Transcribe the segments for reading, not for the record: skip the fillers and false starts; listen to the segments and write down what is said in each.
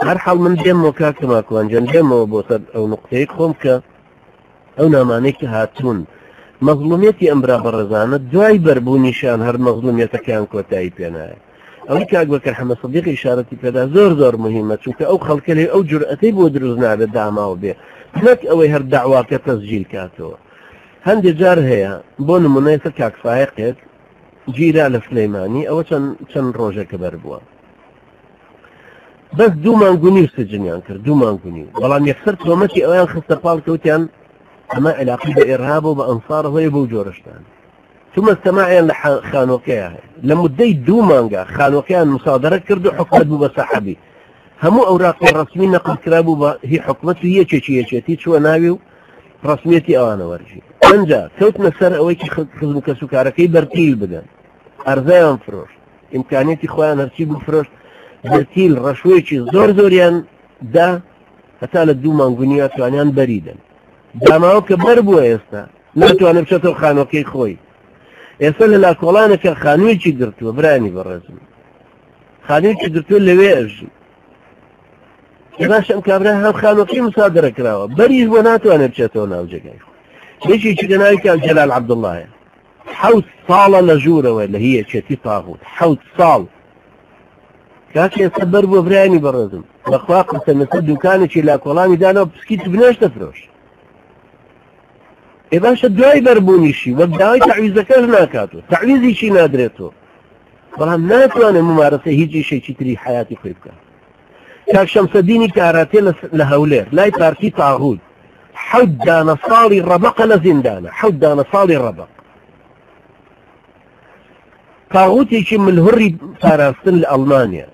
هەر حاڵ من دێمەوە کاکەماکوانجان دێمەوە بۆ سەر ئەو نقطەیەک خۆم کە ئەو نامانەی کە هاتوون مەظلومیەتی ئەمرا بەڕێزانە دوای بەربوونیشان هەر مەظلومیەتەکان کۆتایی پێنایە ئەوەی کاک بەکەر حەمە سەدیق ئیشارەتی پێدا زۆر مهمە چونکە ئەو خەڵکە لێ ئەو جورئەتەی بۆ دروست نابێت داماوە بێ نەک ئەوەی هەر داواکە تەسجیل کاتەوە هەندێک جار هەیە بۆ نمونەیە سەر کاکفایقێک گیرا لە سلەیمانی ئەوە چەند ڕۆژێکە بەربووە بەس 2 مانگونی سجنیان کرد 2 مانگونی بەڵام یەکسەر تۆمەتی ئەویان خستە پاڵ کەوتیان ئەمە علاقی بە ئێرهاب و بە ئەنسار هۆیە بەو جۆرەشتان ثم سەماعیان لە خانۆکەیە هەیە لە مدەی 2 مانگە خانۆکەیان مسادرە کرد و حکومەت بوو بە سەحەبی هەموو ئەوراقی ڕەسمی نەقل کرا بوو بە هی حکومەت و یەکێکی چووە ناوی و ڕسمیەتی ئەوانە وەرجی ئەنجا کەوتنە سەر ئەوەی خزم و کەسوکارەکەی بەرتیل بدەن ئەرزەیان فرۆشت ئیمکانێتی خۆیان هەرچی بوو فرۆشت بەرتیل ڕەشوەیەکی زۆریان دا هەتا لە 2 مانگونیە توانیان بەریدەن داماوە کە بەر بووە ئێستا ناتوانێت بچێتەوە خانۆکەی خۆی ئێستا لە لاکۆڵانەکە خانوویەکی گرتووە برانی بەڕێزم خانوویەکی گرتووە لەوێ ئەژی باش ئەم کابرا هەم خانۆکەی مسادرە کراوە بەریش بۆ ناتوانێت بچێتەوە ناو جێگای یەکێکی کە ناوی کاک جەلال عەبدوڵڵایە 7 ساڵە لە ژوورەوە لە هیەکێتی تاغوت 7 ساڵ کاک ئێستا بەر بۆ برانی بەڕێزم بەخوا قسەمەسە دوکانێکی لاکۆڵانی دانەوە پسکیت بنێشتە فرۆش ئێ باشە دوای بەربوونیشی وەک داوای تەعویزەکەش ناکاتەوە تەعویزیشی نادرێتەوە بەڵام ناتوانێت ممارەسە هیچ ئیشێکی تری حیاتی خۆی بکات کاک شەمسەدینی کاراتێ لە هەولێر لای پارتی تاغوت 7 دانە ساڵی ڕەبەقە لە زیندانە 7 دانە ساڵی ڕەبەق تاغوتێکی ملهوڕی پاراستن لە ئەڵمانیا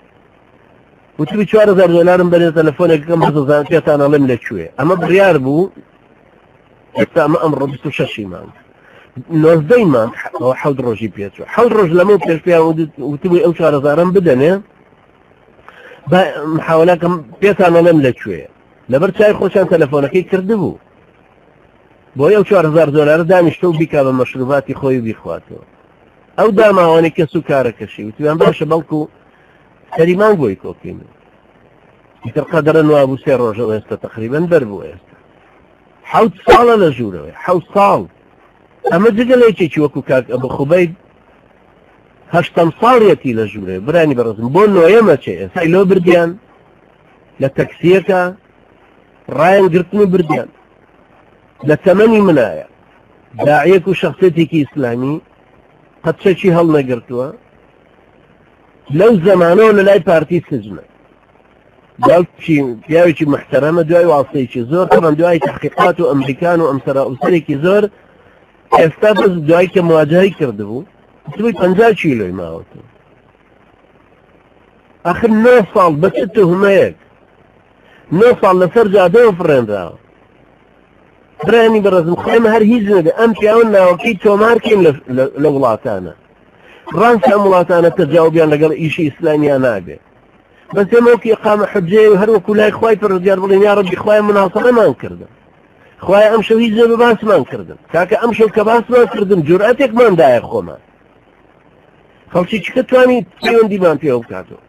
وتبی 4000 دلارم بەرێ تەلەفۆنێکەکەم بزانم پێتان ئەڵێم لەکوێ ئەمە بڕیار بوو ئێستا ئەمە ئەمڕۆ 26 مانگ 19 مانگ ئەوە 7 ڕۆژی پێچوە 7 ڕۆژ لەمە پێش پێیان وتبووی ئەو 4000م بدەنێ محاولەکەم پێتان ئەڵێم لەکوێ لەبەر چای خۆشیان تەلەفۆنەکەی کردبوو بۆ ئەو 4000 دلار دانیشتە و بیکا بە مەشروباتی خۆی بیخواتەوە ئەو داماوانەی کەس و کارەکەشی وتیان باشە بەڵکو سەریمان بۆی کۆکەین ئیتر قەدرە نوا بوو 3 ڕۆژەوە ئێستا تقریبا بەر بوو ئێستا 7 ساڵە لە ژوورەوەی 7 ساڵ ئەمە جگەلێکێکی وەکو کاک ئەبو خوبەید 8 ساڵیەتی لە ژوورێ برانی بەڕێزم بۆ نۆیەمە چێ ئێستا لۆ بردیان لە تەکسیەکە ڕایان گرتن و بردیان لە تەمەنی منایە داعیەک و شەخصێتێکی ئیسلامی قەتچەکی هەڵ نەگرتووە لەو زەمانەوە لە لای پارتی سجنە پیاوێکی محتەرەمە دوای واستەیەکی زۆر تەمان دوای تحقیقات و ئەمریکان و ئەمسەرا ئوسەرێکی زۆر ئێستا بەس دوای کە مواجهەی کردبوو وتبووی 50 کیلۆی ماوەتەوە ئاخر 9 ساڵ بە چ تهمەیەک 9 ساڵ لەسەر جادەوە فڕێنراوە برانی بەڕێزم خۆمە هەر هیچ نەبێ ئەم پیاوە ناوەکەی تۆمارکەین لە وڵاتانە ڕانکە ئەم وڵاتانە تەجاوبیان لەگەڵ ئیشی ئیسلامیان نابێ بەس ئێمەوەکی ئقامە حجێ و هەروەکو لای خوای پەروەردگار بڵێن یا ڕەبی خوای مناسەبەمان کردن خوای ئەم شەو هیچ نەبێ باسمان کردن کاکە ئەم شەو کە باسمان کردن جورئەتێکماندایە خۆمان خەڵکی چکە توانی پەیوەندیمان پێوە بکاتەوە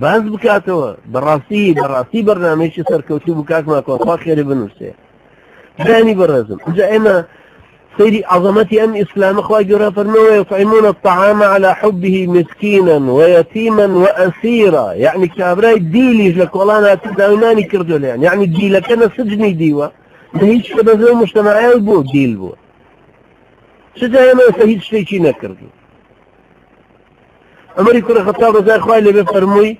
باز بکاتەوە بەڕاستی بەرنامەیەکی سەرکەوتوو بوو کاکماکۆ خوا خێرێ بنووسێ برانی بەڕێزم اینجا ئێمە سيري عظمتي أم إسلام أخوة جرى فرنوه يطعمون الطعام على حبه مسكينا ويتيما وأسيرا يعني كابراي ديلي لك والله أنا تداوناني كردول يعني ديلة كان سجني ديوة هيش كبزو مجتمعي بو ديل بو سجايا ما يستهيد شتيكي نكردو أمري كرة خطاب رزاي أخوة اللي بفرموي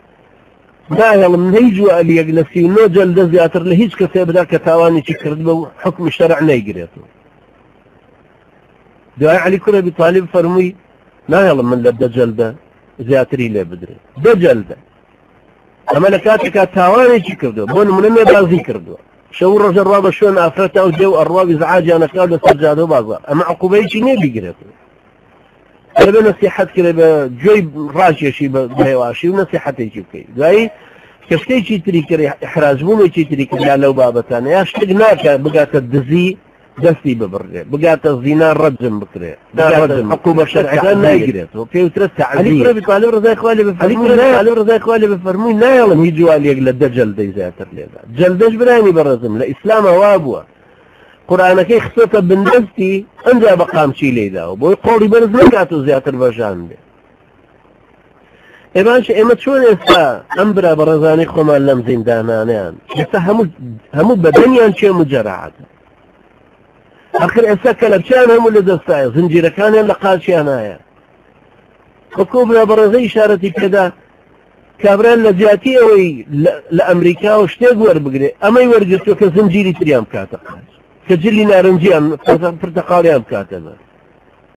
لا يعلم من هيجوا ألي يقنسي نو جلد زياتر لهيج كسيب ذاك تاواني كرد بو حكم الشرع نيقريتو دعاء علي كرة أبي طالب فرمي لا يلا من لبدا ده زياتري لا بدري ده أما لكاتك تاواني كردو بون من ما بازي كردو شو الرجل رابع شلون أفرته وجو الرواب إزعاج أنا كاد سجاده بازار أما عقوبة شيء نبي قريته أنا بنصيحة كده بجوي راجع شيء بهواشي ونصيحة يجيب كي دعاء كشتي شيء تري كري إحراز مو شيء تري كري لو بابتنا يا شتقناك بقى تدزي دەستی ببڕێ بگاتە زینا ڕەجم بکرێ حکومە شەرعیەکان نایگرێتەوە پێوترە تعزیر ڕزای خوا لێ بفەرمووی نایڵم هیچ جوالێک لە 10 جەلدەی زیاتر لێدا جەلدەش برانی بەڕێزم لە ئیسلام وا بووە قورئانەکەی خستۆتە بندەستی ئەنجا بە قامچی لێداوە بۆی قۆڵی بەرز نکات و زیاتر بەژان بێ ئێمە چۆن ئێستا ئەم برا بەڕێزانی خۆمان لەم زیندانانیان ئێستا هەموو بەدەنیان چێ مجەراحەتە ئەخر ئێستا کەلەپچیان هەموو لە دەستایە زنجیرەکانیان لە قاچیانایە وەکو برا بەڕێزەی ئیشارەتی پێدا کابران لە جیاتی ئەوەی لە ئەمریکا و شتێک وەربگرێ ئەمەی وەرگرتووە کە زنجیری تریان بکاتە قاچ کە جلی نارنجیان پرتەقاڵیان بکاتە بەر